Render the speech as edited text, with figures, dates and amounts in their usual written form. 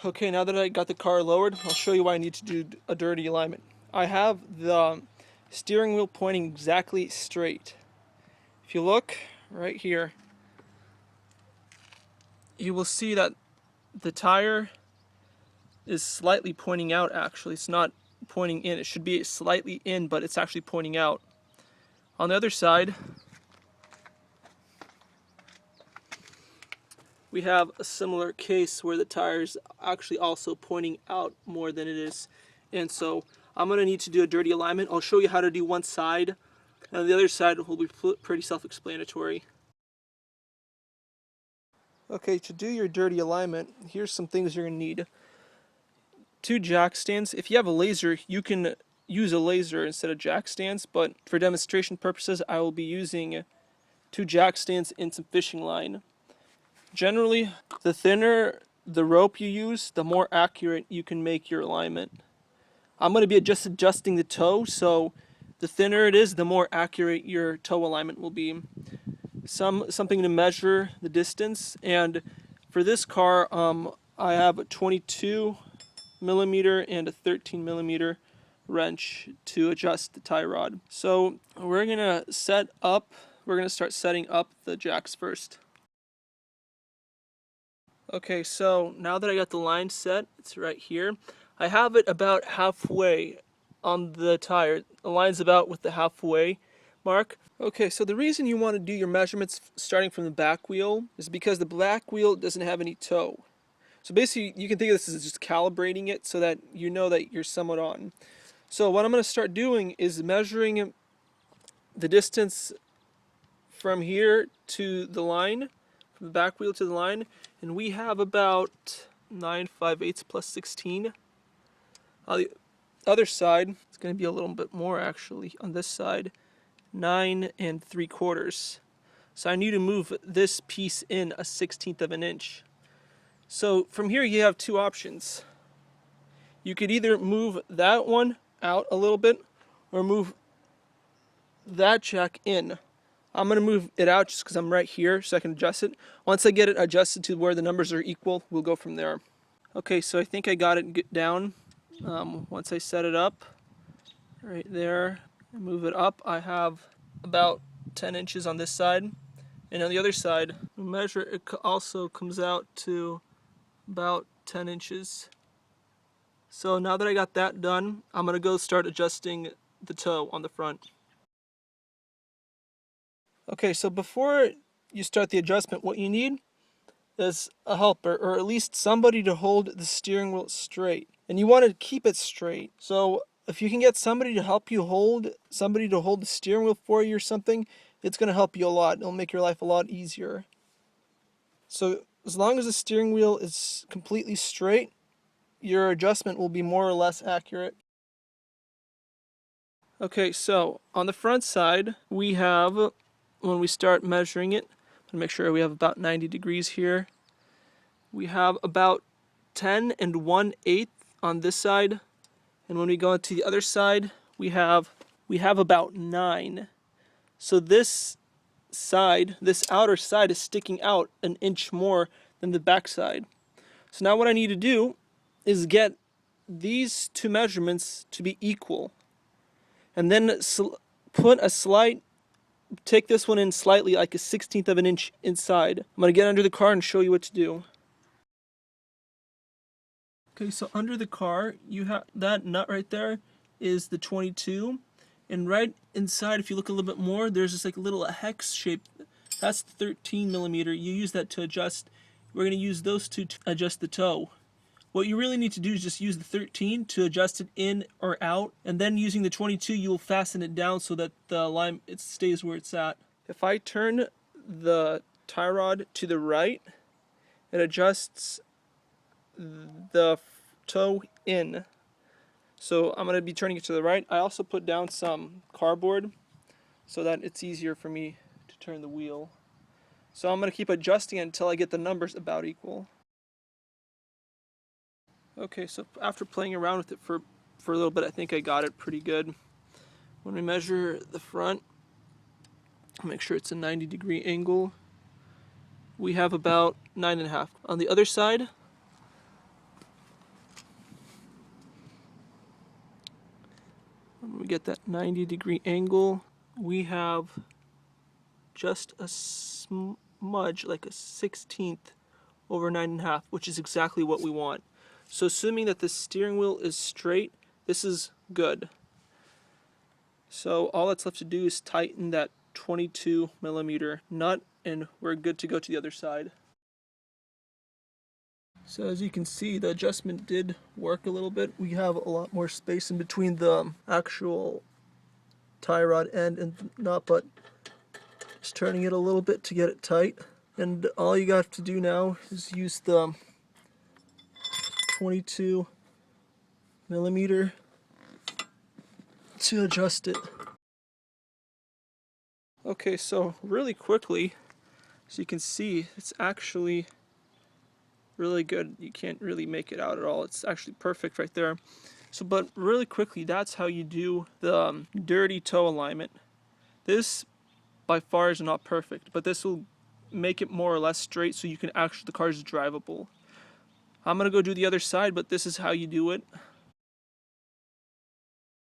Okay, now that I got the car lowered, I'll show you why I need to do a dirty alignment. I have the steering wheel pointing exactly straight. If you look right here, you will see that the tire is slightly pointing out actually. It's not pointing in. It should be slightly in, but it's actually pointing out. On the other side, we have a similar case where the tire is actually also pointing out more than it is. And so I'm going to need to do a dirty alignment. I'll show you how to do one side, and the other side will be pretty self-explanatory. Okay, to do your dirty alignment, here's some things you're going to need. 2 jack stands. If you have a laser, you can use a laser instead of jack stands, but for demonstration purposes, I will be using 2 jack stands and some fishing line. Generally, the thinner the rope you use, the more accurate you can make your alignment. I'm going to be just adjusting the toe, so the thinner it is, the more accurate your toe alignment will be. Something to measure the distance, and for this car, I have a 22 millimeter and a 13 millimeter wrench to adjust the tie rod. So we're gonna start setting up the jacks first. Okay, so now that I got the line set, it's right here. I have it about halfway on the tire. The line's about with the halfway mark. Okay, so the reason you want to do your measurements starting from the back wheel is because the back wheel doesn't have any toe. So basically, you can think of this as just calibrating it so that you know that you're somewhat on. So what I'm going to start doing is measuring the distance from here to the line, from the back wheel to the line, and we have about 9/5/8 plus 16. On the other side, it's going to be a little bit more actually on this side, 9 3/4. So I need to move this piece in a 1/16 of an inch. So from here you have 2 options. You could either move that one out a little bit or move that jack in. I'm going to move it out just because I'm right here so I can adjust it. Once I get it adjusted to where the numbers are equal, we'll go from there. Okay, so I think I got it down. Once I set it up right there, move it up, I have about 10 inches on this side. And on the other side, measure it also comes out to about 10 inches. So now that I got that done, I'm going to go start adjusting the toe on the front. Okay, so before you start the adjustment, what you need is a helper, or at least somebody to hold the steering wheel straight. And you want to keep it straight. So if you can get somebody to help you hold the steering wheel for you or something, it's going to help you a lot. It'll make your life a lot easier. So as long as the steering wheel is completely straight, your adjustment will be more or less accurate. Okay, so on the front side, we have, when we start measuring it, to make sure we have about 90 degrees here, we have about 10 1/8 on this side, and when we go to the other side, we have about 9. So this outer side is sticking out an inch more than the back side. So now what I need to do is get these 2 measurements to be equal, and then take this one in slightly, like a 1/16 of an inch inside. I'm going to get under the car and show you what to do. Okay, so under the car, you have that nut right there is the 22, and right inside, if you look a little bit more, there's this like little hex shape. That's the 13 millimeter. You use that to adjust. We're going to use those 2 to adjust the toe. What you really need to do is just use the 13 to adjust it in or out, and then using the 22 you'll fasten it down so that the line it stays where it's at. If I turn the tie rod to the right, it adjusts the toe in. So I'm going to be turning it to the right. I also put down some cardboard so that it's easier for me to turn the wheel. So I'm going to keep adjusting it until I get the numbers about equal. Okay, so after playing around with it for a little bit, I think I got it pretty good. When we measure the front, make sure it's a 90-degree angle, we have about 9.5. On the other side, we get that 90-degree angle, we have just a smudge, like a 16th over 9.5, which is exactly what we want. So assuming that the steering wheel is straight, this is good. So all that's left to do is tighten that 22mm nut, and we're good to go to the other side. So as you can see, the adjustment did work a little bit. We have a lot more space in between the actual tie rod end and the nut, but just turning it a little bit to get it tight. And all you got to do now is use the 22mm to adjust it. Okay, so really quickly, as you can see, it's actually really good. You can't really make it out at all. It's actually perfect right there. So, but really quickly, that's how you do the dirty toe alignment. This by far is not perfect, but this will make it more or less straight so you can actually, the car is drivable. I'm gonna go do the other side, but this is how you do it.